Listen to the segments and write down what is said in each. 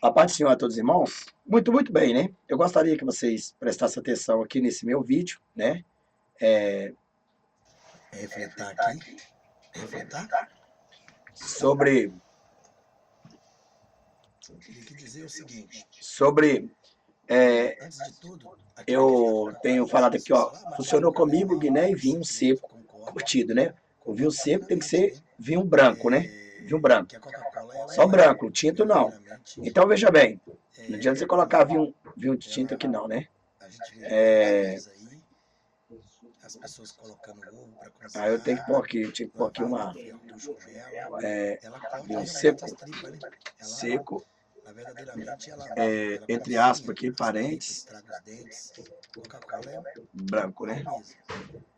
A paz do Senhor a todos os irmãos. Muito, muito bem, né? Eu gostaria que vocês prestassem atenção aqui nesse meu vídeo, né? Refletar aqui. Refletar. Sobre, Teria que dizer o seguinte. sobre, Antes de tudo, eu tenho falado aqui, ó, funcionou comigo Guiné e vinho seco curtido, né? O vinho seco tem que ser vinho branco, né? Vinho branco. que a Coca-Cola ela Só é branco, tinto não. verdadeiramente Então veja bem, não adianta você colocar vinho de tinto aqui não, né? a gente vê vários vídeos aí, as pessoas colocando ovo para Aí eu tenho que pôr cozinhar, aqui, eu tinha que pôr aqui uma fiambrute com ela, ela corta vinho realmente as seco, tripas, né? seco, Verdadeiramente ela entre cozinha aspas aqui, as tripas, parentes, estraga os dentes. Coca-Cola é branco, mal né? mesmo.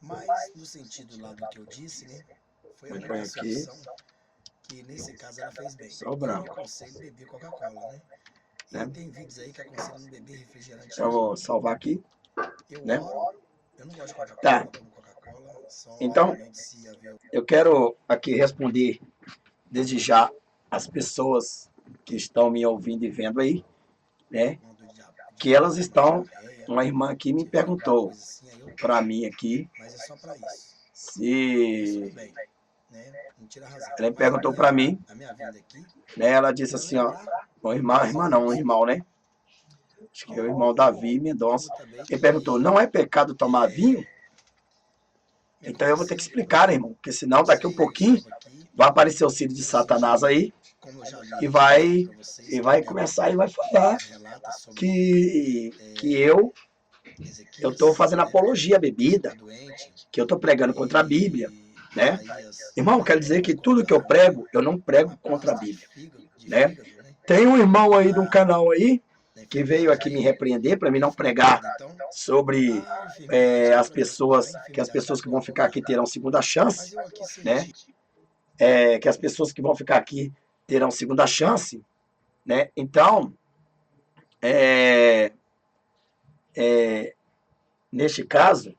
Mas no sentido lá do que eu disse, né? Foi a Eu única ponho aqui, solução que nesse caso ela fez bem. só o Eu não branco, aconselho beber Coca-Cola, né? E né? tem vídeos aí que aconselham não beber refrigerante Então eu não. vou salvar aqui, Eu né? oro, eu não gosto de Tá, Coca-Cola, não tomo Coca-Cola, só então realmente se haver eu quero aqui responder desde já as pessoas que estão me ouvindo e vendo aí, né? uma dor Que elas de estão, diarreia, uma irmã aqui me tiver alguma perguntou coisa assim, aí eu tomo. para mim aqui Mas é só para isso. Isso tudo se bem, né? Não tira a razão. ela me Mas perguntou para mim, a minha vinda aqui né? Ela disse era assim, ó, lembrar uma o irmã não, um seguinte, irmão, né? Acho que é o irmão Davi eu Mendonça. também Ele perguntou, que não é pecado tomar vinho? me Então eu vou ter que aconteceu, explicar, né, irmão? Porque senão daqui a um você pouquinho estava aqui, vai aparecer o filho de eu Satanás sugeri, aí como eu já li e aqui, já falei vai para vocês, e que a vai Bíblia começar e vai falar nos relata sobre que eu estou Ezequias, fazendo né, apologia à que bebida, ficou doente, que eu estou pregando contra a Bíblia, e né? Isaías Irmão, quer dizer que tudo que eu colocaram prego, eu não prego uma contra a pasta Bíblia, de né? fígado, né, Tem um irmão aí de um da, canal aí da que veio enfermidade aqui me dele, repreender para mim da não pregar enfermidade. Então, sobre a enfermidade era para desculpar a que as enfermidade pessoas do que vão ficar corpo, né? aqui terão segunda chance, Mas eu aqui né? senti, Que as pessoas que vão ficar aqui terão segunda chance, né? Então, é, neste caso,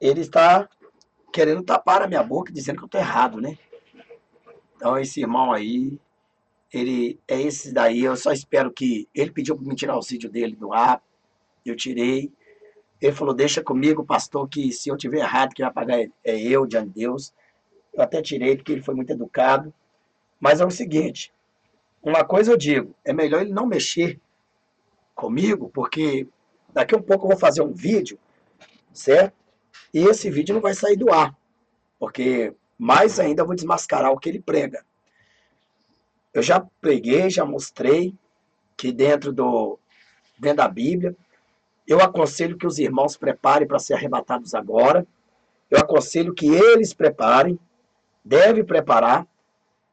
ele está querendo tapar a minha boca, dizendo que eu estou errado, né? Então, esse irmão aí, ele é esse daí, eu só espero que... Ele pediu para me tirar o vídeo dele do ar, eu tirei. Ele falou, deixa comigo, pastor, que se eu tiver errado, quem vai pagar é eu, diante de Deus. Eu até tirei, porque ele foi muito educado. Mas é o seguinte, uma coisa eu digo, é melhor ele não mexer comigo, porque daqui a um pouco eu vou fazer um vídeo, certo? E esse vídeo não vai sair do ar, porque mais ainda eu vou desmascarar o que ele prega. Eu já preguei, já mostrei que dentro da Bíblia, eu aconselho que os irmãos preparem para ser arrebatados agora. Eu aconselho que eles preparem, devem preparar,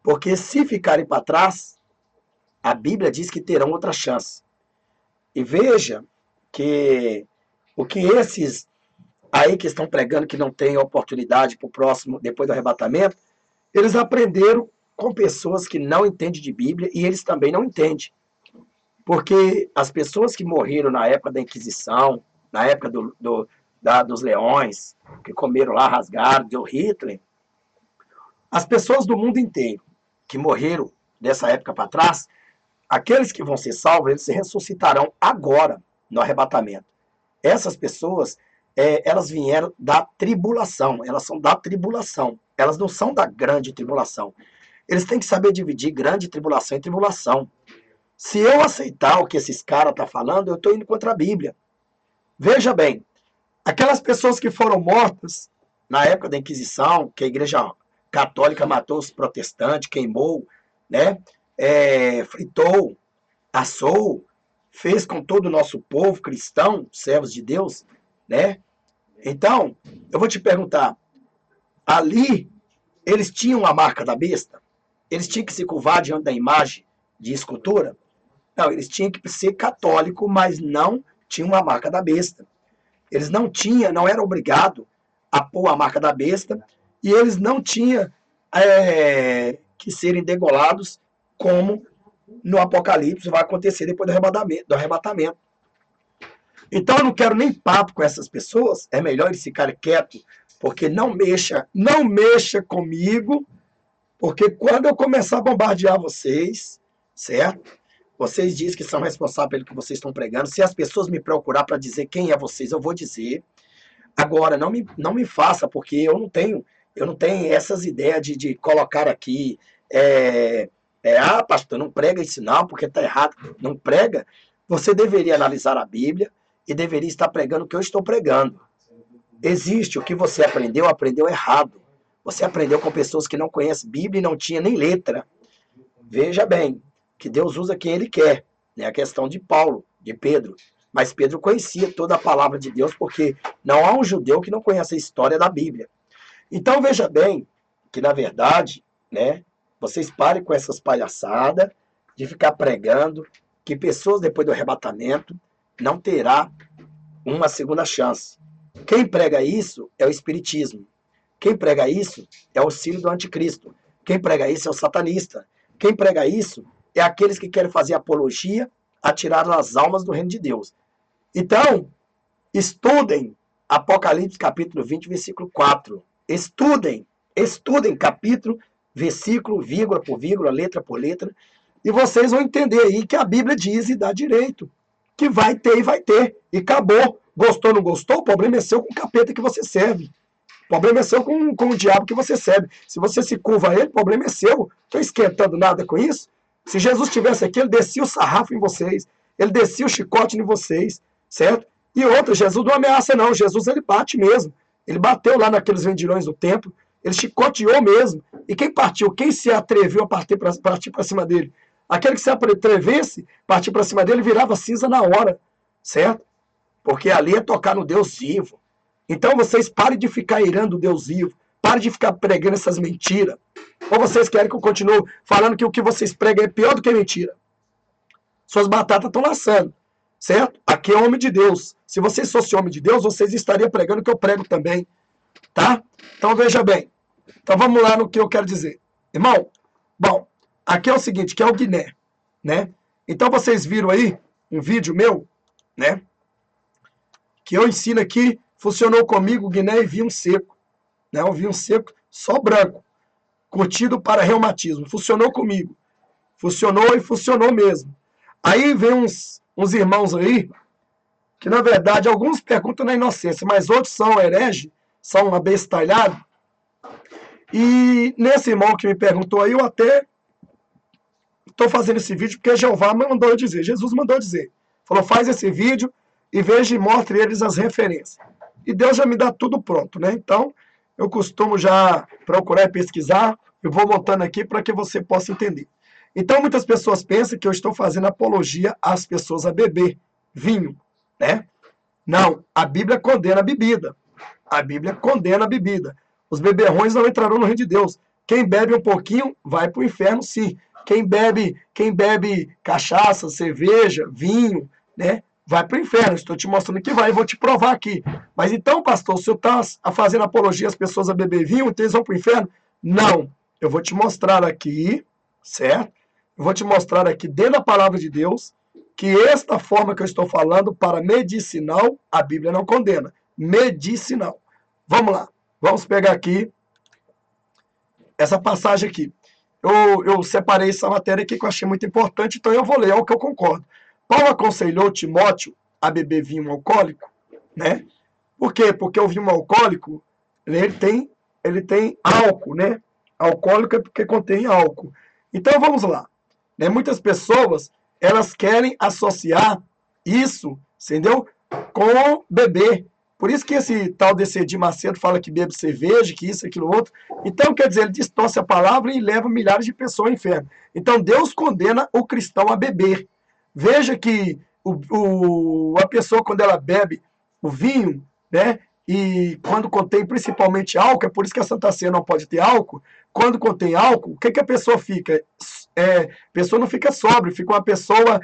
porque se ficarem para trás, a Bíblia diz que terão outra chance. E veja que o que esses aí que estão pregando que não tem oportunidade para o próximo, depois do arrebatamento, eles aprenderam com pessoas que não entendem de Bíblia e eles também não entendem. Porque as pessoas que morreram na época da Inquisição, na época dos leões, que comeram lá, rasgaram, deu Hitler, as pessoas do mundo inteiro que morreram dessa época para trás, aqueles que vão ser salvos, eles se ressuscitarão agora, no arrebatamento. Essas pessoas, elas vieram da tribulação, elas são da tribulação, elas não são da grande tribulação. Eles têm que saber dividir grande tribulação e tribulação. Se eu aceitar o que esses caras estão falando, eu estou indo contra a Bíblia. Veja bem, aquelas pessoas que foram mortas na época da Inquisição, que a Igreja Católica matou os protestantes, queimou, né? Fritou, assou, fez com todo o nosso povo cristão, servos de Deus, né? Então, eu vou te perguntar, ali eles tinham a marca da besta? Eles tinham que se curvar diante da imagem de escultura? Não, eles tinham que ser católico, mas não tinham a marca da besta. Eles não tinham, não eram obrigados a pôr a marca da besta e eles não tinham que serem degolados como no Apocalipse vai acontecer depois do arrebatamento. Então eu não quero nem papo com essas pessoas, é melhor eles ficarem quietos, porque não mexa comigo, porque quando eu começar a bombardear vocês, certo? Vocês dizem que são responsáveis pelo que vocês estão pregando. Se as pessoas me procurar para dizer quem é vocês, eu vou dizer. Agora, não me faça, porque eu não tenho essas ideias de colocar aqui, pastor, não prega isso não, porque está errado. Não prega. Você deveria analisar a Bíblia e deveria estar pregando o que eu estou pregando. Existe o que você aprendeu errado. Você aprendeu com pessoas que não conhecem Bíblia e não tinha nem letra. Veja bem, que Deus usa quem Ele quer. Né? A questão de Paulo, de Pedro. Mas Pedro conhecia toda a palavra de Deus, porque não há um judeu que não conheça a história da Bíblia. Então veja bem que, na verdade, né, vocês parem com essas palhaçadas de ficar pregando que pessoas depois do arrebatamento não terá uma segunda chance. Quem prega isso é o espiritismo. Quem prega isso é o auxílio do anticristo. Quem prega isso é o satanista. Quem prega isso é aqueles que querem fazer apologia a tirar as almas do reino de Deus. Então, estudem Apocalipse capítulo 20, versículo 4. Estudem capítulo, versículo, vírgula por vírgula, letra por letra, e vocês vão entender aí que a Bíblia diz e dá direito, que vai ter e vai ter, e acabou. Gostou ou não gostou? O problema é seu com o capeta que você serve. O problema é seu com o diabo que você serve. Se você se curva a ele, o problema é seu. Estou esquentando nada com isso. Se Jesus estivesse aqui, ele descia o sarrafo em vocês, ele descia o chicote em vocês, certo? E outra, Jesus não ameaça não, Jesus ele bate mesmo. Ele bateu lá naqueles vendilhões do templo, ele chicoteou mesmo. E quem partiu? Quem se atreveu a partir para cima dele? Aquele que se atrevesse, partir para cima dele, virava cinza na hora, certo? Porque ali é tocar no Deus vivo. Então vocês parem de ficar irando o Deus vivo, parem de ficar pregando essas mentiras. Ou vocês querem que eu continue falando que o que vocês pregam é pior do que mentira? Suas batatas estão laçando, certo? Aqui é homem de Deus. Se vocês fossem homem de Deus, vocês estariam pregando o que eu prego também, tá? Então veja bem. Então vamos lá no que eu quero dizer. Irmão, bom, aqui é o seguinte, que é o Guiné, né? Então vocês viram aí um vídeo meu, né? Que eu ensino aqui, funcionou comigo, Guiné e vinho seco, né? Um vinho seco só branco, curtido para reumatismo. Funcionou comigo. Funcionou e funcionou mesmo. Aí vem uns irmãos aí, que na verdade alguns perguntam na inocência, mas outros são herege, são abestalhados. E nesse irmão que me perguntou aí, eu até estou fazendo esse vídeo porque Jeová mandou dizer, Jesus mandou dizer. Falou, faz esse vídeo e veja e mostre eles as referências. E Deus já me dá tudo pronto, né? Então, eu costumo já procurar e pesquisar, eu vou montando aqui para que você possa entender. Então, muitas pessoas pensam que eu estou fazendo apologia às pessoas a beber vinho, né? Não, a Bíblia condena a bebida. A Bíblia condena a bebida. Os beberrões não entrarão no reino de Deus. Quem bebe um pouquinho vai para o inferno, sim. Quem bebe cachaça, cerveja, vinho, né? Vai para o inferno. Estou te mostrando que vai e vou te provar aqui. Mas então, pastor, o senhor está fazendo apologia às pessoas a beber vinho, então eles vão para o inferno? Não. Eu vou te mostrar aqui, certo? Eu vou te mostrar aqui dentro da palavra de Deus que esta forma que eu estou falando para medicinal, a Bíblia não condena. Medicinal. Vamos lá. Vamos pegar aqui essa passagem aqui. Eu separei essa matéria aqui que eu achei muito importante, então eu vou ler, é o que eu concordo. Paulo aconselhou Timóteo a beber vinho alcoólico, né? Por quê? Porque o vinho alcoólico, ele tem álcool, né? Alcoólico é porque contém álcool. Então vamos lá. Né? Muitas pessoas, elas querem associar isso, entendeu? Com beber. Por isso que esse tal desse Edir Macedo fala que bebe cerveja, que isso, aquilo, outro. Então, quer dizer, ele distorce a palavra e leva milhares de pessoas ao inferno. Então, Deus condena o cristão a beber. Veja que a pessoa, quando ela bebe o vinho, né, e quando contém principalmente álcool, é por isso que a Santa Ceia não pode ter álcool, quando contém álcool, o que a pessoa fica? A pessoa não fica sóbria, fica uma pessoa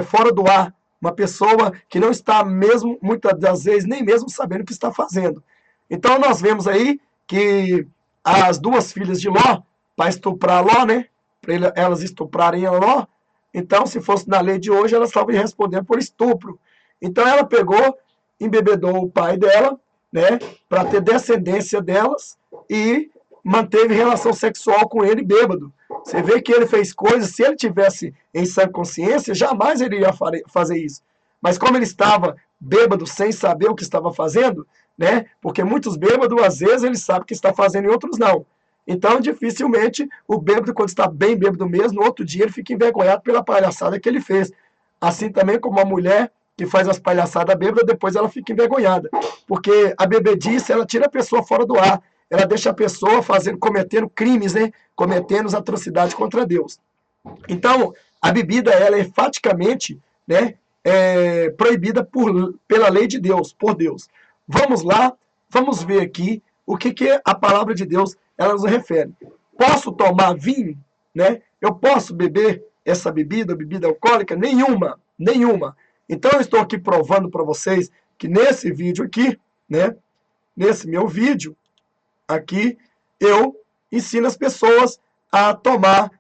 fora do ar, uma pessoa que não está mesmo, muitas das vezes, nem mesmo sabendo o que está fazendo. Então nós vemos aí que as duas filhas de Ló, para estuprar Ló, né, para elas estuprarem a Ló, então se fosse na lei de hoje, elas estavam respondendo por estupro. Então ela pegou, embebedou o pai dela, né, para ter descendência delas e manteve relação sexual com ele bêbado. Você vê que ele fez coisas, se ele tivesse em sã consciência, jamais ele iria fazer isso. Mas como ele estava bêbado, sem saber o que estava fazendo, né? Porque muitos bêbados, às vezes, eles sabem o que está fazendo e outros não. Então, dificilmente, o bêbado, quando está bem bêbado mesmo, no outro dia ele fica envergonhado pela palhaçada que ele fez. Assim também como a mulher que faz as palhaçadas bêbadas, depois ela fica envergonhada. Porque a bebedice, ela tira a pessoa fora do ar. Ela deixa a pessoa cometendo crimes, né? Cometendo atrocidades contra Deus. Então, a bebida, ela é enfaticamente, né, proibida pela lei de Deus, por Deus. Vamos lá, vamos ver aqui o que a palavra de Deus ela nos refere. Posso tomar vinho? Né? Eu posso beber essa bebida alcoólica? Nenhuma, nenhuma. Então, eu estou aqui provando para vocês que nesse vídeo aqui, né, nesse meu vídeo aqui, eu ensino as pessoas a tomar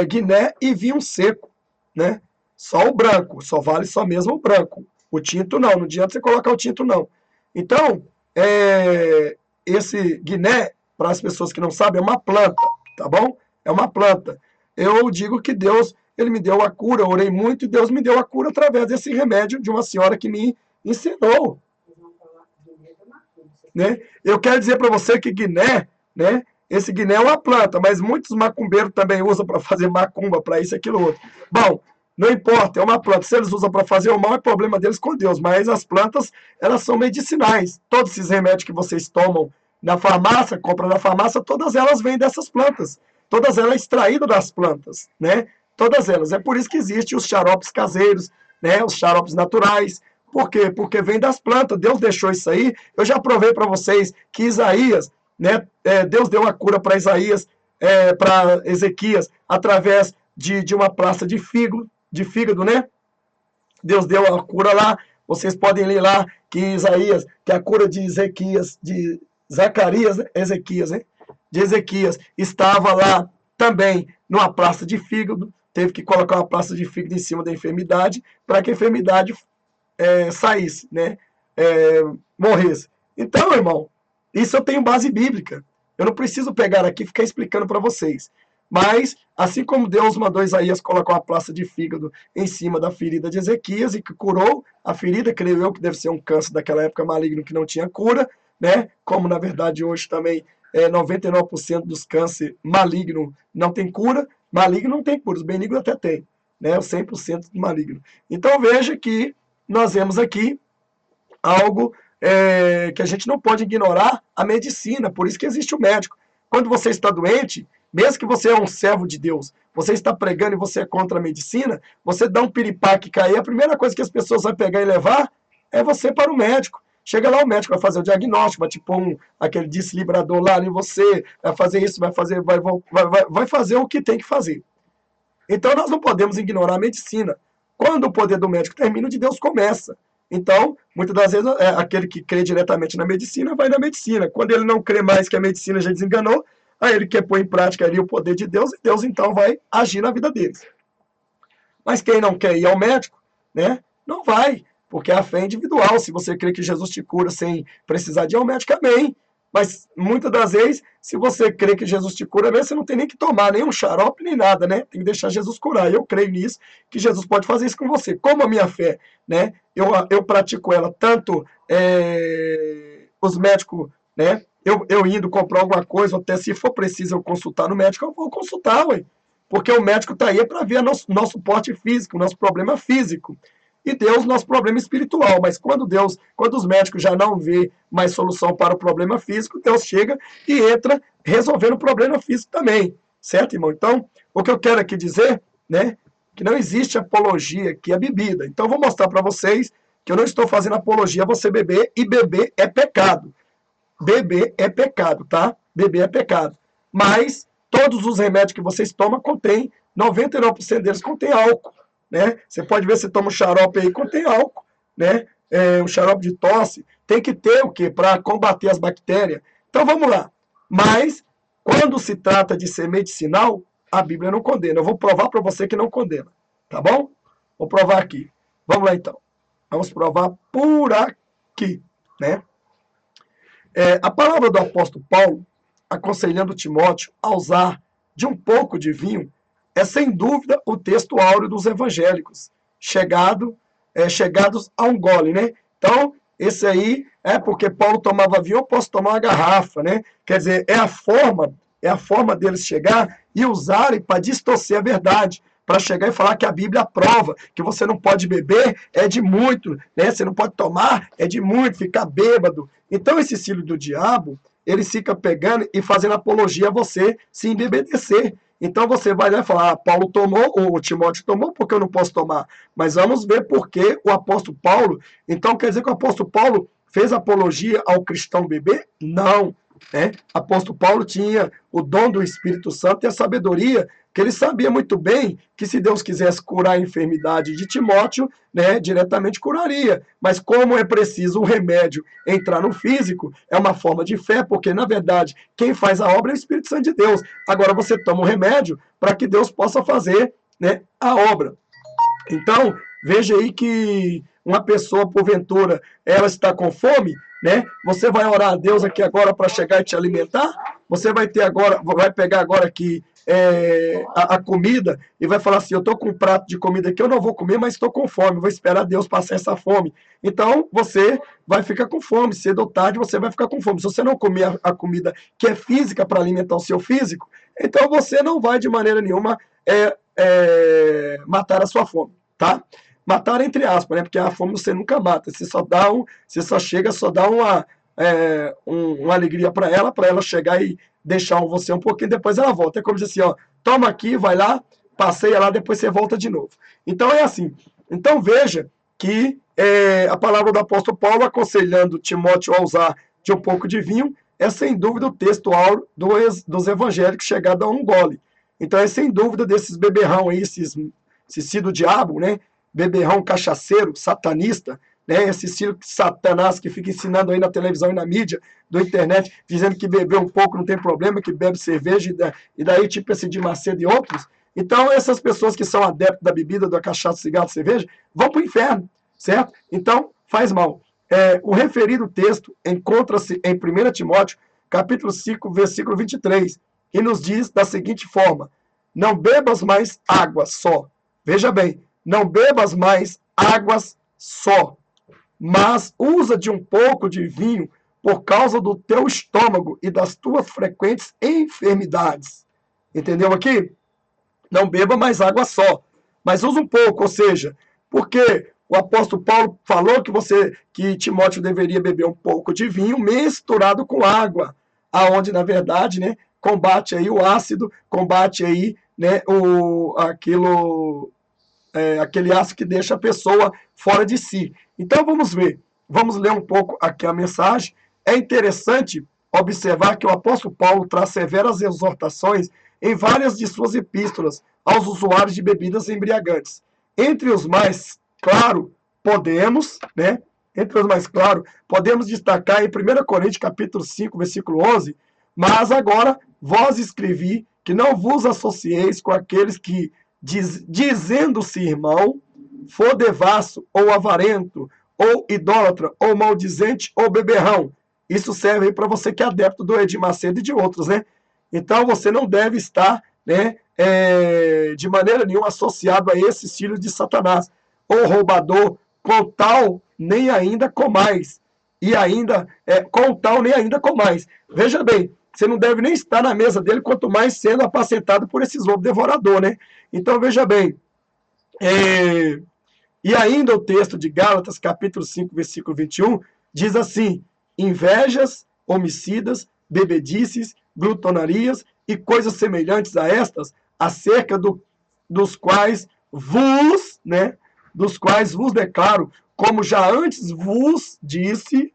Guiné e vinho seco, né? Só o branco, só vale só mesmo o branco. O tinto não adianta você colocar o tinto não. Então, esse Guiné, para as pessoas que não sabem, é uma planta, tá bom? É uma planta. Eu digo que Deus, ele me deu a cura, eu orei muito e Deus me deu a cura através desse remédio de uma senhora que me ensinou. Né? Eu quero dizer para você que Guiné, né? Esse Guiné é uma planta, mas muitos macumbeiros também usam para fazer macumba, para isso e aquilo outro. Bom, não importa, é uma planta. Se eles usam para fazer o mal, é problema deles com Deus. Mas as plantas, elas são medicinais. Todos esses remédios que vocês tomam na farmácia, compram na farmácia, todas elas vêm dessas plantas. Todas elas extraídas das plantas, né? Todas elas. É por isso que existem os xaropes caseiros, né? Os xaropes naturais. Por quê? Porque vem das plantas. Deus deixou isso aí. Eu já provei para vocês que Isaías, né? Deus deu a cura para Isaías, para Ezequias, através de uma praça de fígado, né? Deus deu a cura lá. Vocês podem ler lá que Isaías, que a cura de Ezequias, de Zacarias, né? Ezequias, né? De Ezequias, estava lá também numa praça de fígado. Teve que colocar uma praça de fígado em cima da enfermidade, para que a enfermidade saísse, né? Morresse. Então, irmão, isso eu tenho base bíblica. Eu não preciso pegar aqui e ficar explicando para vocês. Mas, assim como Deus mandou Isaías colocar uma placa de fígado em cima da ferida de Ezequias e que curou a ferida, creio eu que deve ser um câncer daquela época maligno que não tinha cura, né? Como na verdade hoje também 99% dos cânceres malignos não tem cura. Maligno não tem cura, os benignos até tem, né? O 100% maligno. Então veja que nós vemos aqui algo que a gente não pode ignorar, a medicina, por isso que existe o médico. Quando você está doente, mesmo que você é um servo de Deus, você está pregando e você é contra a medicina, você dá um piripaque cair, a primeira coisa que as pessoas vão pegar e levar é você para o médico. Chega lá, o médico vai fazer o diagnóstico, vai te pôr aquele deslibrador lá em você, vai fazer isso, vai fazer o que tem que fazer. Então nós não podemos ignorar a medicina. Quando o poder do médico termina, o de Deus começa. Então, muitas das vezes, aquele que crê diretamente na medicina vai na medicina. Quando ele não crê mais que a medicina já desenganou, aí ele quer pôr em prática ali o poder de Deus, e Deus então vai agir na vida deles. Mas quem não quer ir ao médico, né, não vai, porque a fé é individual. Se você crê que Jesus te cura sem precisar de ir ao médico, amém. Mas muitas das vezes, se você crê que Jesus te cura, você não tem nem que tomar nenhum xarope, nem nada, né? Tem que deixar Jesus curar. Eu creio nisso, que Jesus pode fazer isso com você. Como a minha fé, né? Eu pratico ela tanto os médicos, né? Eu indo comprar alguma coisa, até se for preciso eu consultar no médico, eu vou consultar, ué. Porque o médico está aí para ver nosso porte físico, nosso problema físico. E Deus, nosso problema espiritual. Mas quando os médicos já não vê mais solução para o problema físico, Deus chega e entra resolvendo o problema físico também. Certo, irmão? Então, o que eu quero aqui dizer, né, que não existe apologia aqui à bebida. Então, eu vou mostrar para vocês que eu não estou fazendo apologia a você beber, e beber é pecado. Beber é pecado, tá? Beber é pecado. Mas todos os remédios que vocês tomam contém, 99% deles contém álcool. Né? Você pode ver se toma um xarope aí, contém álcool, né? Um xarope de tosse, tem que ter o quê? Para combater as bactérias. Então vamos lá. Mas, quando se trata de ser medicinal, a Bíblia não condena. Eu vou provar para você que não condena. Tá bom? Vou provar aqui. Vamos lá então. Vamos provar por aqui, né? A palavra do apóstolo Paulo, aconselhando Timóteo a usar de um pouco de vinho é, sem dúvida, o texto áureo dos evangélicos, chegados a um gole, né? Então, esse aí é porque Paulo tomava vinho, eu posso tomar uma garrafa, né? Quer dizer, é a forma deles chegar e usarem para distorcer a verdade, para chegar e falar que a Bíblia aprova, que você não pode beber é de muito, né? Você não pode tomar é de muito, ficar bêbado. Então, esse filho do diabo, ele fica pegando e fazendo apologia a você se embebedecer. Então você vai lá e falar, Paulo tomou, ou o Timóteo tomou, porque eu não posso tomar. Mas vamos ver por que o apóstolo Paulo. Então quer dizer que o apóstolo Paulo fez apologia ao cristão beber? Não. Né? Apóstolo Paulo tinha o dom do Espírito Santo e a sabedoria, que ele sabia muito bem que se Deus quisesse curar a enfermidade de Timóteo, né, diretamente curaria. Mas como é preciso o remédio entrar no físico, é uma forma de fé, porque na verdade quem faz a obra é o Espírito Santo de Deus. Agora você toma o remédio para que Deus possa fazer, né, a obra. Então, veja aí que uma pessoa, porventura, ela está com fome, né? Você vai orar a Deus aqui agora para chegar e te alimentar? Você vai ter agora, vai pegar agora aqui a comida e vai falar assim, eu estou com um prato de comida aqui, eu não vou comer, mas estou com fome, vou esperar Deus passar essa fome. Então, você vai ficar com fome, cedo ou tarde você vai ficar com fome. Se você não comer a comida que é física para alimentar o seu físico, então você não vai de maneira nenhuma matar a sua fome, tá? Matar entre aspas, né? Porque a fome você nunca mata, você só dá só dá uma alegria para ela chegar e deixar você um pouquinho, depois ela volta. É como dizer assim, ó, toma aqui, vai lá, passeia lá, depois você volta de novo. Então é assim. Então veja que a palavra do apóstolo Paulo aconselhando Timóteo a usar de um pouco de vinho é sem dúvida o texto áureo dos evangélicos chegado a um gole. Então é sem dúvida desses beberrão aí, esses do diabo, né? Beberrão cachaceiro, satanista, né? Esse circo satanás que fica ensinando aí na televisão e na mídia, do internet, dizendo que beber um pouco não tem problema, que bebe cerveja e daí tipo esse de Macedo e outros. Então essas pessoas que são adeptos da bebida, da cachaça, cigarro, cerveja, vão para o inferno, certo? Então faz mal. O referido texto encontra-se em 1 Timóteo, capítulo 5, versículo 23, e nos diz da seguinte forma, não bebas mais água só. Veja bem, não bebas mais águas só, mas usa de um pouco de vinho por causa do teu estômago e das tuas frequentes enfermidades. Entendeu aqui? Não beba mais água só, mas usa um pouco, ou seja, porque o apóstolo Paulo falou que Timóteo deveria beber um pouco de vinho misturado com água, aonde na verdade, né, combate aí o ácido, combate aí, né, aquele ácido que deixa a pessoa fora de si. Então vamos ver, vamos ler um pouco aqui a mensagem. É interessante observar que o apóstolo Paulo traz severas exortações em várias de suas epístolas aos usuários de bebidas embriagantes. Entre os mais claro, podemos destacar em 1 Coríntios capítulo 5, versículo 11, mas agora vós escrevi que não vos associeis com aqueles que, dizendo-se irmão, for devasso, ou avarento, ou idólatra, ou maldizente, ou beberrão. Isso serve aí para você que é adepto do Edir Macedo e de outros, né? Então você não deve estar, né, de maneira nenhuma associado a esse estilo de Satanás, ou roubador, com tal nem ainda comais, e ainda, com tal nem ainda comais. Veja bem, você não deve nem estar na mesa dele, quanto mais sendo apacentado por esses lobos devorador, né? Então veja bem, e ainda o texto de Gálatas, capítulo 5, versículo 21, diz assim, invejas, homicidas, bebedices, glutonarias e coisas semelhantes a estas, acerca dos quais vos declaro, como já antes vos disse,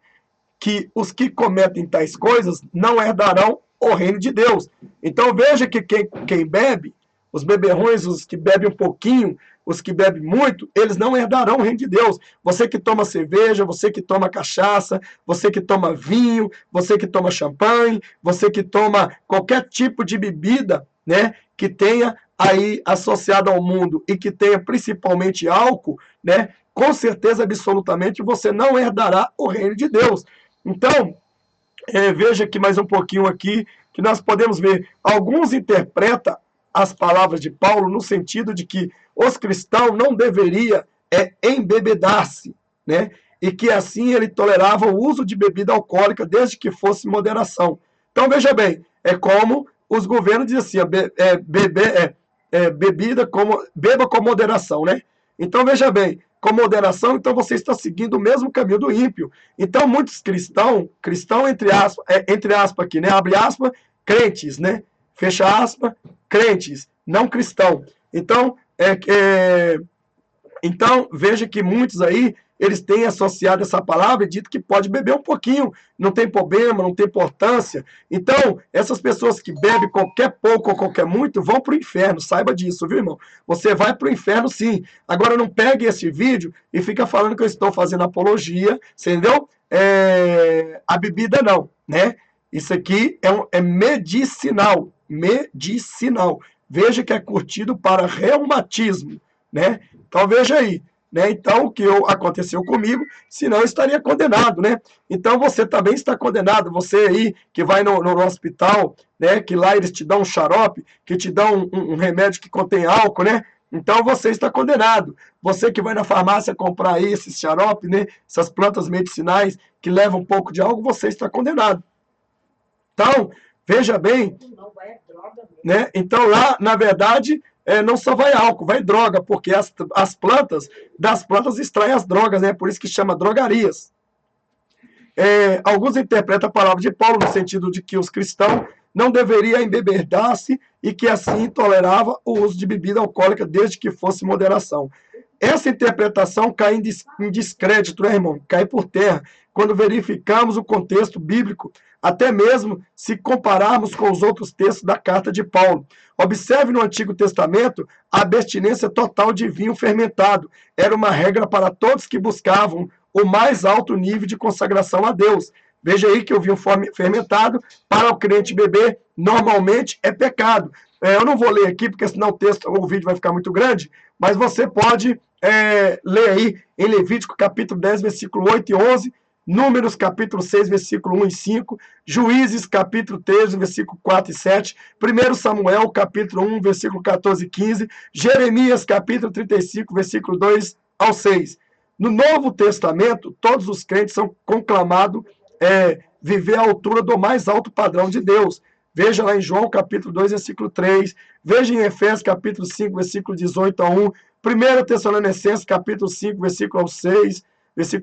que os que cometem tais coisas não herdarão o reino de Deus. Então veja que quem bebe, os beberrões, os que bebem um pouquinho, os que bebem muito, eles não herdarão o reino de Deus. Você que toma cerveja, você que toma cachaça, você que toma vinho, você que toma champanhe, você que toma qualquer tipo de bebida, né, que tenha aí associado ao mundo e que tenha principalmente álcool, né, com certeza absolutamente você não herdará o reino de Deus. Então, veja aqui mais um pouquinho aqui que nós podemos ver, alguns interpretam as palavras de Paulo no sentido de que os cristãos não deveriam embebedar-se, né? E que assim ele tolerava o uso de bebida alcoólica desde que fosse moderação. Então veja bem, é como os governos dizem assim, bebida como, beba com moderação, né? Então veja bem, com moderação, então você está seguindo o mesmo caminho do ímpio. Então muitos cristãos entre aspas aqui, né? Abre aspas, crentes, né? Fecha aspas, crentes, não cristão. Então, então, veja que muitos aí, eles têm associado essa palavra e dito que pode beber um pouquinho, não tem problema, não tem importância. Então, essas pessoas que bebem qualquer pouco ou qualquer muito, vão para o inferno, saiba disso, viu, irmão? Você vai para o inferno, sim. Agora, não pegue esse vídeo e fica falando que eu estou fazendo apologia, entendeu? A bebida não, né? Isso aqui é medicinal, medicinal. Veja que é curtido para reumatismo, né? Então veja aí, né? Então o que aconteceu comigo, senão eu estaria condenado, né? Então você também está condenado, você aí que vai no hospital, né? Que lá eles te dão um xarope, que te dão um remédio que contém álcool, né? Então você está condenado. Você que vai na farmácia comprar aí esses xarope, né? Essas plantas medicinais que levam um pouco de álcool, você está condenado. Então, veja bem, né? Então lá, na verdade, não só vai álcool, vai droga, porque das plantas extraem as drogas, né? Por isso que chama drogarias. Alguns interpretam a palavra de Paulo no sentido de que os cristãos não deveriam embebedar-se e que assim tolerava o uso de bebida alcoólica desde que fosse moderação. Essa interpretação cai em descrédito, né, irmão? Cai por terra, quando verificamos o contexto bíblico, até mesmo se compararmos com os outros textos da carta de Paulo. Observe no Antigo Testamento a abstinência total de vinho fermentado. Era uma regra para todos que buscavam o mais alto nível de consagração a Deus. Veja aí que o vinho fermentado, para o crente beber, normalmente é pecado. Eu não vou ler aqui, porque senão o vídeo vai ficar muito grande, mas você pode ler aí em Levítico capítulo 10, versículo 8 e 11, Números capítulo 6, versículo 1 e 5, Juízes capítulo 13, versículo 4 e 7, 1 Samuel capítulo 1, versículo 14 e 15, Jeremias capítulo 35, versículo 2 ao 6. No Novo Testamento, todos os crentes são conclamados viver à altura do mais alto padrão de Deus. Veja lá em João capítulo 2, versículo 3, veja em Efésios capítulo 5, versículo 18 a 1, 1 Tessalonicenses capítulo 5, versículo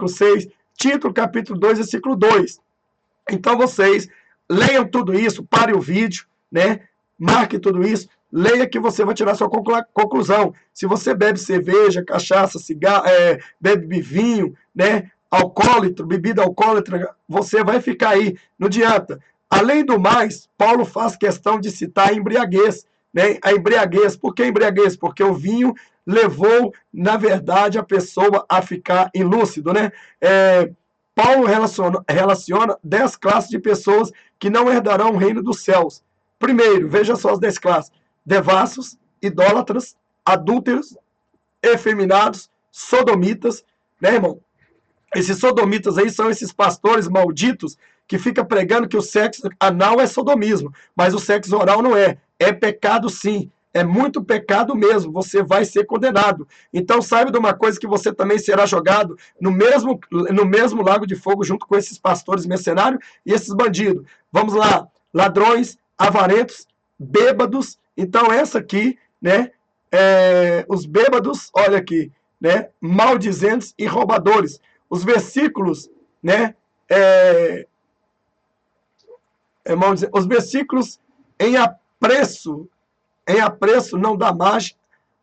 6, Tito capítulo 2, versículo 2. Então vocês leiam tudo isso, pare o vídeo, né? Marque tudo isso, leia que você vai tirar sua conclusão. Se você bebe cerveja, cachaça, cigarro, bebe vinho, né? Alcoólatra, bebida alcoólatra, você vai ficar aí, não adianta. Além do mais, Paulo faz questão de citar a embriaguez, né? A embriaguez, por que embriaguez? Porque o vinho levou, na verdade, a pessoa a ficar ilúcido, né? Paulo relaciona 10 classes de pessoas que não herdarão o reino dos céus. Primeiro, veja só as 10 classes: devassos, idólatras, adúlteros, efeminados, sodomitas, né, irmão? Esses sodomitas aí são esses pastores malditos que ficam pregando que o sexo anal é sodomismo, mas o sexo oral não é. É pecado sim, é muito pecado mesmo, você vai ser condenado. Então saiba de uma coisa, que você também será jogado no mesmo lago de fogo junto com esses pastores mercenários e esses bandidos. Vamos lá, ladrões, avarentos, bêbados. Então essa aqui, né, os bêbados, olha aqui, né, maldizentes e roubadores. Os versículos, né, os versículos em apreço não dá margem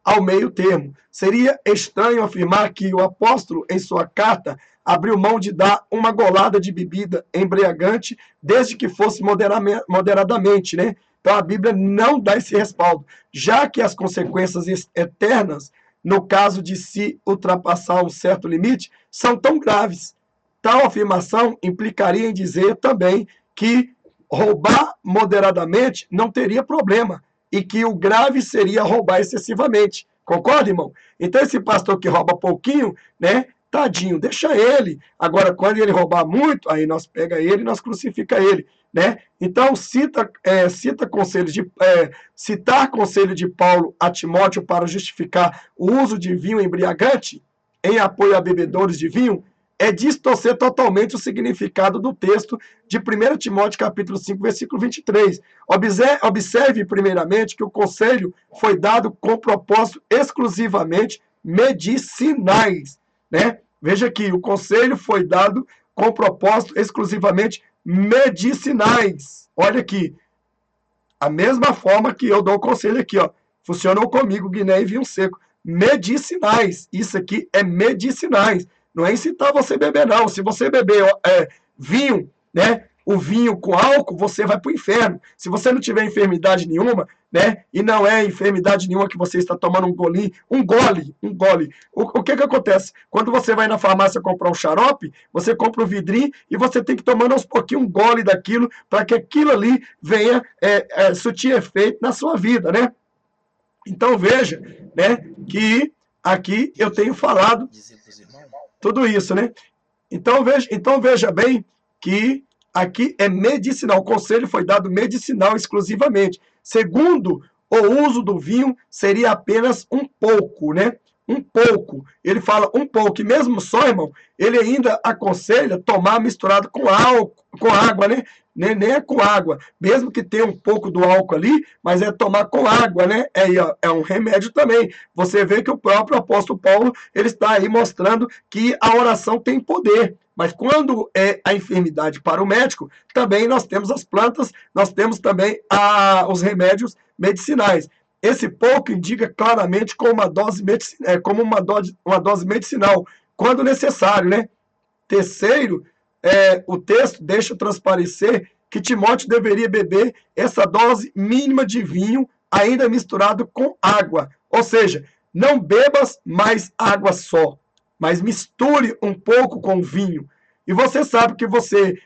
ao meio termo. Seria estranho afirmar que o apóstolo, em sua carta, abriu mão de dar uma golada de bebida embriagante, desde que fosse moderadamente, né? Então a Bíblia não dá esse respaldo, já que as consequências eternas, no caso de se ultrapassar um certo limite, são tão graves. Tal afirmação implicaria em dizer também que roubar moderadamente não teria problema, e que o grave seria roubar excessivamente. Concorda, irmão? Então esse pastor que rouba pouquinho, né, tadinho, deixa ele. Agora, quando ele roubar muito, aí nós pega ele e nós crucifica ele, né? Então, citar conselho de Paulo a Timóteo para justificar o uso de vinho embriagante em apoio a bebedores de vinho é distorcer totalmente o significado do texto de 1 Timóteo capítulo 5, versículo 23. Observe primeiramente que o conselho foi dado com propósito exclusivamente medicinais, né? Veja aqui, o conselho foi dado com propósito exclusivamente medicinais. Olha aqui, a mesma forma que eu dou o conselho aqui, ó, funcionou comigo, Guiné e vinho seco. Medicinais, isso aqui é medicinais. Não é incitar você a beber, não. Se você beber vinho, né, o vinho com álcool, você vai para o inferno. Se você não tiver enfermidade nenhuma, né, e não é enfermidade nenhuma que você está tomando um gole. O que acontece? Quando você vai na farmácia comprar um xarope, você compra um vidrinho e você tem que tomar aos pouquinhos um gole daquilo para que aquilo ali venha surtir efeito na sua vida, né? Então veja, né, que aqui eu tenho falado tudo isso, né? Então veja bem que aqui é medicinal. O conselho foi dado medicinal exclusivamente. Segundo, o uso do vinho seria apenas um pouco, né? Um pouco. Ele fala um pouco. E mesmo só, irmão, ele ainda aconselha tomar misturado com álcool, com água, né? Nem é com água. Mesmo que tenha um pouco do álcool ali, mas é tomar com água, né? É um remédio também. Você vê que o próprio apóstolo Paulo, ele está aí mostrando que a oração tem poder. Mas quando é a enfermidade para o médico, também nós temos as plantas, nós temos também os remédios medicinais. Esse pouco indica claramente como uma dose medicinal, quando necessário, né? Terceiro, o texto deixa transparecer que Timóteo deveria beber essa dose mínima de vinho, ainda misturado com água. Ou seja, não bebas mais água só, mas misture um pouco com vinho. E você sabe que você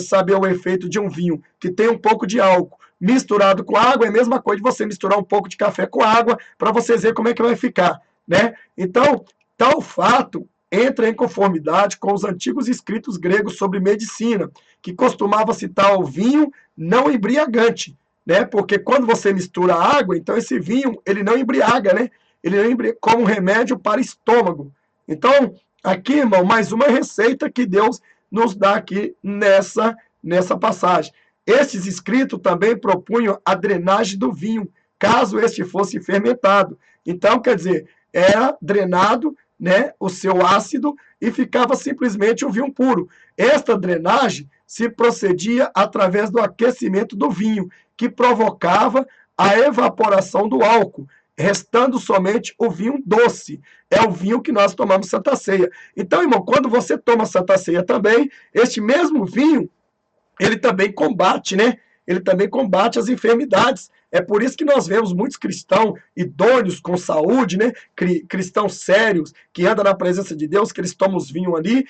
saber o efeito de um vinho que tem um pouco de álcool misturado com água é a mesma coisa de você misturar um pouco de café com água para você ver como é que vai ficar, né? Então, tal fato entra em conformidade com os antigos escritos gregos sobre medicina, que costumava citar o vinho não embriagante, né? Porque quando você mistura água, então esse vinho, ele não embriaga, né? Ele não embriaga como um remédio para estômago. Então, aqui, irmão, mais uma receita que Deus nos dá aqui nessa passagem. Estes escritos também propunham a drenagem do vinho, caso este fosse fermentado. Então, quer dizer, era drenado, né, o seu ácido e ficava simplesmente o vinho puro. Esta drenagem se procedia através do aquecimento do vinho, que provocava a evaporação do álcool, restando somente o vinho doce. É o vinho que nós tomamos Santa Ceia. Então, irmão, quando você toma Santa Ceia também, este mesmo vinho, ele também combate, né? Ele também combate as enfermidades. É por isso que nós vemos muitos cristãos idôneos, com saúde, né? Cristãos sérios, que andam na presença de Deus, que eles tomam os vinhos ali,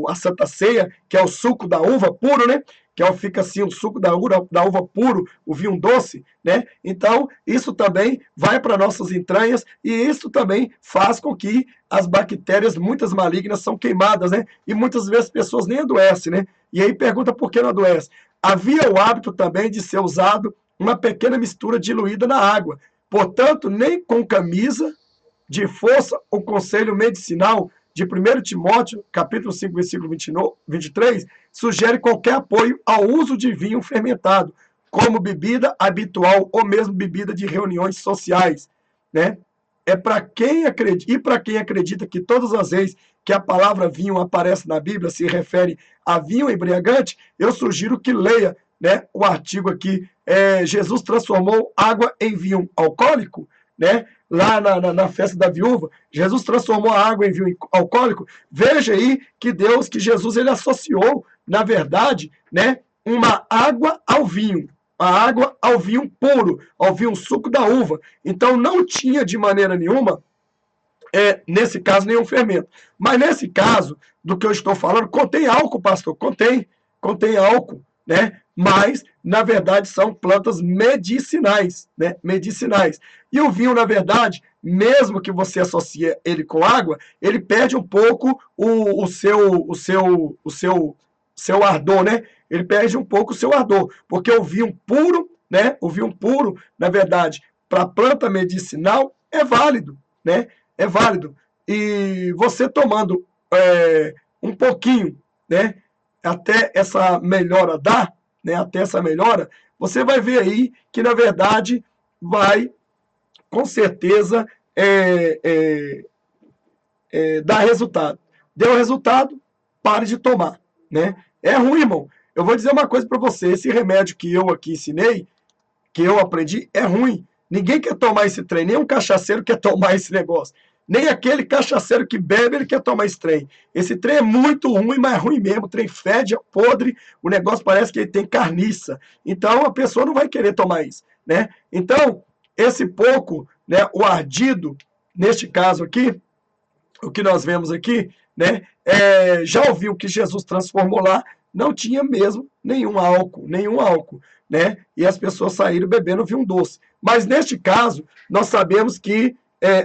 a Santa Ceia, que é o suco da uva puro, né? Que fica assim, o suco da uva puro, o vinho doce, né? Então, isso também vai para nossas entranhas e isso também faz com que as bactérias, muitas malignas, são queimadas, né? E muitas vezes as pessoas nem adoecem, né? E aí pergunta por que não adoece. Havia o hábito também de ser usado uma pequena mistura diluída na água. Portanto, nem com camisa de força o conselho medicinal de 1 Timóteo, capítulo 5, versículo 23, sugere qualquer apoio ao uso de vinho fermentado, como bebida habitual ou mesmo bebida de reuniões sociais, né? Para quem acredita que todas as vezes que a palavra vinho aparece na Bíblia se refere a vinho embriagante, eu sugiro que leia, né, o artigo aqui, Jesus transformou água em vinho alcoólico, né? Lá na festa da viúva, Jesus transformou a água em vinho alcoólico. Veja aí que Jesus, ele associou, na verdade, né, uma água ao vinho. A água ao vinho puro, ao vinho suco da uva. Então não tinha de maneira nenhuma, nesse caso, nenhum fermento. Mas nesse caso, do que eu estou falando, contém álcool, pastor, contém álcool, né? mas, na verdade, são plantas medicinais, né? Medicinais. E o vinho, na verdade, mesmo que você associe ele com água, ele perde um pouco seu ardor, né? Ele perde um pouco o seu ardor, porque o vinho puro, né? O vinho puro, na verdade, para planta medicinal é válido, né? É válido. E você tomando um pouquinho, né? Até essa melhora dar, né? Até essa melhora, você vai ver aí que na verdade vai com certeza dar resultado. Deu resultado, pare de tomar, né? É ruim, irmão. Eu vou dizer uma coisa para você, esse remédio que eu aqui ensinei, que eu aprendi, é ruim. Ninguém quer tomar esse trem, nem um cachaceiro quer tomar esse negócio. Nem aquele cachaceiro que bebe, ele quer tomar esse trem. Esse trem é muito ruim, mas é ruim mesmo. O trem fede, é podre, o negócio parece que ele tem carniça. Então, a pessoa não vai querer tomar isso, né? Então, esse pouco, né, o ardido, neste caso aqui, o que nós vemos aqui, né, já ouviu que Jesus transformou lá, não tinha mesmo nenhum álcool, né? E as pessoas saíram bebendo vinho doce. Mas neste caso, nós sabemos que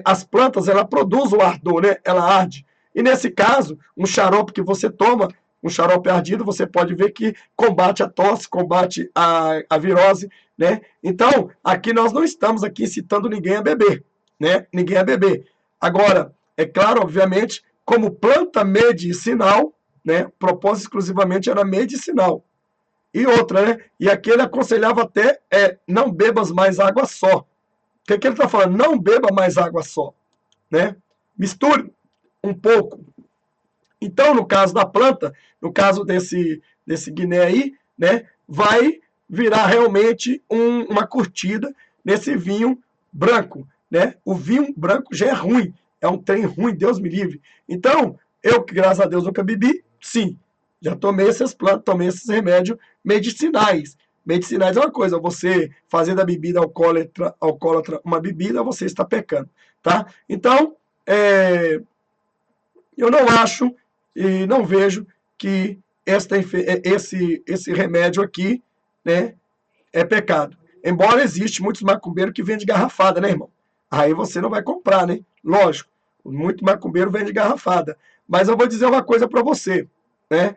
as plantas, ela produzem o ardor, né? Ela arde. E nesse caso, um xarope que você toma, um xarope ardido, você pode ver que combate a tosse, combate a virose, né? Então, aqui nós não estamos aqui incitando ninguém a beber, né? Ninguém a beber. Agora, é claro, obviamente, como planta medicinal, né? O propósito exclusivamente era medicinal. E outra, né? E aqui ele aconselhava até não bebas mais água só. O que ele está falando? Não beba mais água só, né? Misture um pouco. Então, no caso da planta, no caso desse guiné aí, né? Vai virar realmente uma curtida nesse vinho branco, né? O vinho branco já é ruim, é um trem ruim, Deus me livre. Então, eu que graças a Deus nunca bebi, sim, já tomei essas plantas, tomei esses remédios medicinais. Medicinais é uma coisa, você fazer da bebida alcoólatra uma bebida, você está pecando, tá? Então, eu não acho e não vejo que esse remédio aqui, né, é pecado. Embora existe muitos macumbeiros que vendem garrafada, né, irmão? Aí você não vai comprar, né? Lógico, muito macumbeiro vende garrafada. Mas eu vou dizer uma coisa para você, né?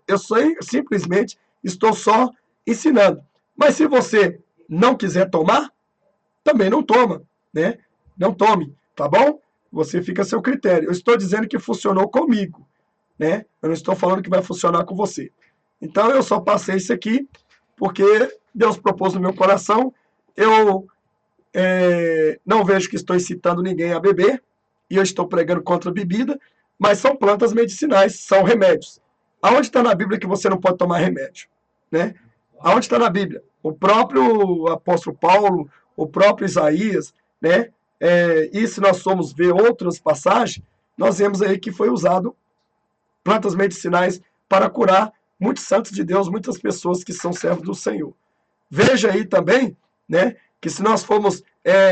Eu simplesmente estou só ensinando. Mas se você não quiser tomar, também não toma, né? Não tome, tá bom? Você fica a seu critério. Eu estou dizendo que funcionou comigo, né? Eu não estou falando que vai funcionar com você. Então eu só passei isso aqui porque Deus propôs no meu coração. Eu não vejo que estou incitando ninguém a beber e eu estou pregando contra a bebida, mas são plantas medicinais, são remédios. Aonde está na Bíblia que você não pode tomar remédio, né? Aonde está na Bíblia? O próprio apóstolo Paulo, o próprio Isaías, né? E se nós formos ver outras passagens, nós vemos aí que foi usado plantas medicinais para curar muitos santos de Deus, muitas pessoas que são servos do Senhor. Veja aí também, né, que se nós formos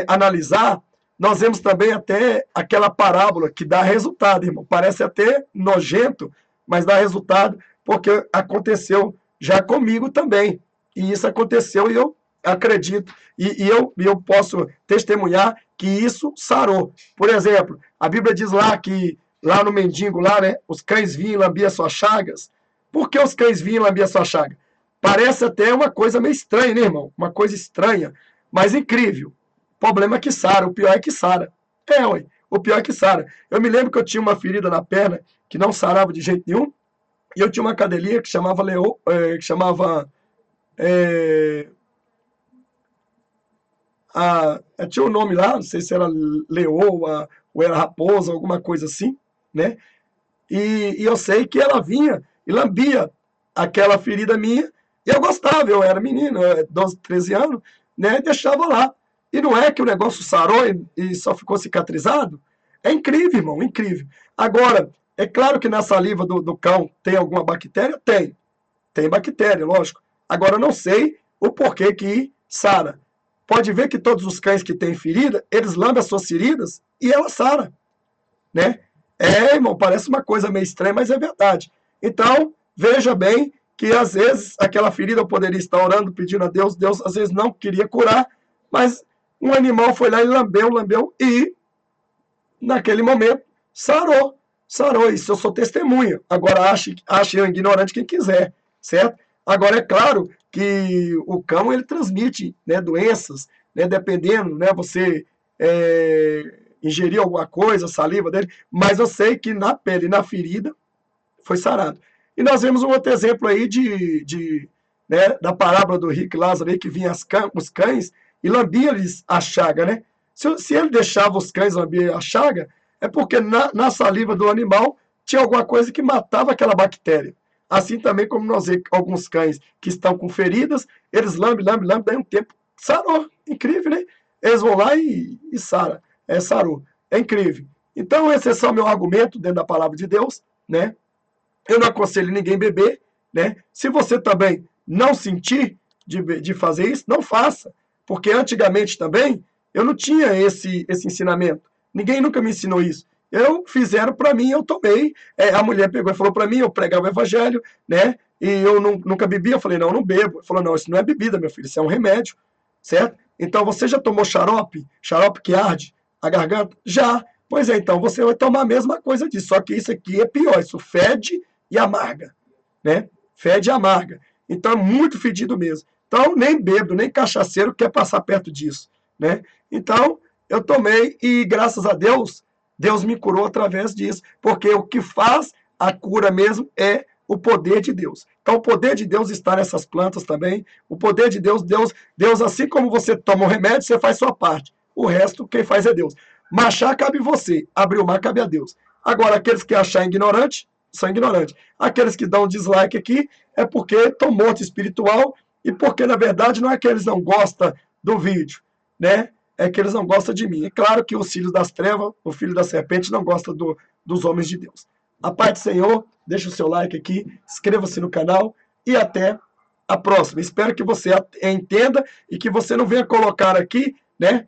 analisar, nós vemos também até aquela parábola que dá resultado, irmão. Parece até nojento, mas dá resultado, porque aconteceu já comigo também. E isso aconteceu e eu acredito, e eu posso testemunhar que isso sarou. Por exemplo, a Bíblia diz lá que, lá no mendigo, lá, né, os cães vinham e lambiam suas chagas. Por que os cães vinham e lambiam suas chagas? Parece até uma coisa meio estranha, né, irmão? Uma coisa estranha, mas incrível. O problema é que sara, o pior é que sara. Ué, o pior é que sara. Eu me lembro que eu tinha uma ferida na perna que não sarava de jeito nenhum, e eu tinha uma cadelinha que chamava tinha um nome lá, não sei se era leoa ou era raposa, alguma coisa assim, né? E eu sei que ela vinha e lambia aquela ferida minha, e eu gostava, eu era menino, 12, 13 anos, né? E deixava lá. E não é que o negócio sarou e só ficou cicatrizado? É incrível, irmão, incrível. Agora, é claro que na saliva do cão tem alguma bactéria? Tem. Tem bactéria, lógico. Agora, eu não sei o porquê que sara. Pode ver que todos os cães que têm ferida, eles lambem as suas feridas e ela sara, né? Irmão, parece uma coisa meio estranha, mas é verdade. Então, veja bem que às vezes aquela ferida eu poderia estar orando, pedindo a Deus, Deus às vezes não queria curar, mas um animal foi lá e lambeu, e naquele momento sarou. Isso eu sou testemunha. Agora ache eu ignorante quem quiser, certo? Agora é claro que o cão ele transmite, né, doenças, né, dependendo, né, você ingerir alguma coisa, saliva dele, mas eu sei que na pele, na ferida, foi sarado. E nós vemos um outro exemplo aí né, da parábola do rico Lázaro aí, que vinha os cães e lambia-lhes a chaga, né? Se ele deixava os cães lamber a chaga, é porque na saliva do animal tinha alguma coisa que matava aquela bactéria. Assim também como nós vemos alguns cães que estão com feridas, eles lambem, daí um tempo sarou. Incrível, né? Eles vão lá e sara. Sarou. É incrível. Então, esse é só o meu argumento dentro da palavra de Deus, né? Eu não aconselho ninguém beber, né? Se você também não sentir de fazer isso, não faça. Porque antigamente também eu não tinha esse ensinamento. Ninguém nunca me ensinou isso. Fizeram para mim, eu tomei. A mulher pegou e falou para mim, eu pregava o evangelho, né? E eu nunca bebia. Eu falei, não, eu não bebo. Ela falou, não, isso não é bebida, meu filho, isso é um remédio, certo? Então, você já tomou xarope? Xarope que arde a garganta? Já. Pois é, então, você vai tomar a mesma coisa disso. Só que isso aqui é pior. Isso fede e amarga, né? Fede e amarga. Então, é muito fedido mesmo. Então, nem bêbado, nem cachaceiro quer passar perto disso, né? Então, eu tomei e, graças a Deus, Deus me curou através disso. Porque o que faz a cura mesmo é o poder de Deus. Então, o poder de Deus está nessas plantas também. O poder de Deus, assim como você toma o remédio, você faz sua parte. O resto, quem faz é Deus. Marchar cabe você, abrir o mar cabe a Deus. Agora, aqueles que acham ignorante, são ignorantes. Aqueles que dão dislike aqui é porque estão mortos espiritual e porque, na verdade, não é que eles não gostam do vídeo, né? É que eles não gostam de mim. É claro que os filhos das trevas, o filho da serpente, não gosta dos homens de Deus. A paz do Senhor, deixa o seu like aqui, inscreva-se no canal e até a próxima. Espero que você entenda e que você não venha colocar aqui, né,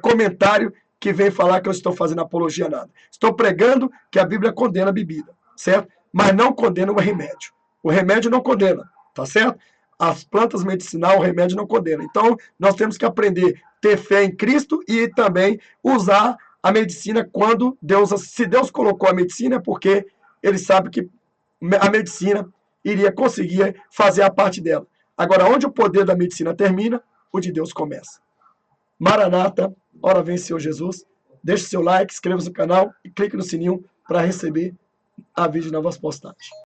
comentário que vem falar que eu estou fazendo apologia a nada. Estou pregando que a Bíblia condena a bebida, certo? Mas não condena o remédio. O remédio não condena, tá certo? As plantas medicinais, o remédio não condena. Então, nós temos que aprender a ter fé em Cristo e também usar a medicina quando se Deus colocou a medicina, é porque ele sabe que a medicina iria conseguir fazer a parte dela. Agora, onde o poder da medicina termina, o de Deus começa. Maranata, ora vem Senhor Jesus. Deixe seu like, inscreva-se no canal e clique no sininho para receber a vídeo de novas postagens.